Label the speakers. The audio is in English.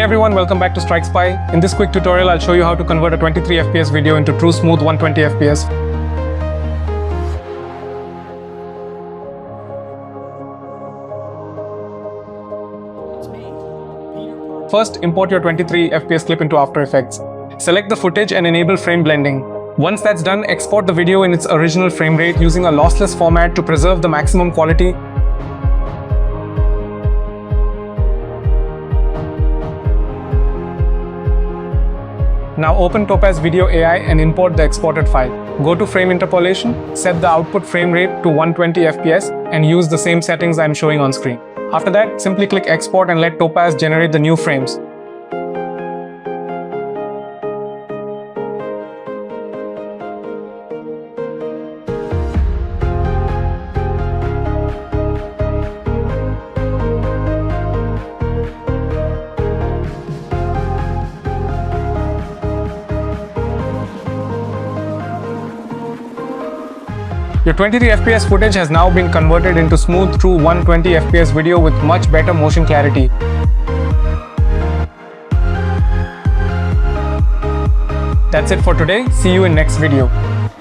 Speaker 1: Hey everyone, welcome back to StrikeSpy. In this quick tutorial, I'll show you how to convert a 23 FPS video into true smooth 120 FPS. First, import your 23 FPS clip into After Effects. Select the footage and enable frame blending. Once that's done, export the video in its original frame rate using a lossless format to preserve the maximum quality. Now open Topaz Video AI and import the exported file. Go to Frame Interpolation, set the output frame rate to 120 FPS and use the same settings I'm showing on screen. After that, simply click Export and let Topaz generate the new frames. Your 23 FPS footage has now been converted into smooth, true 120 FPS video with much better motion clarity. That's it for today. See you in next video.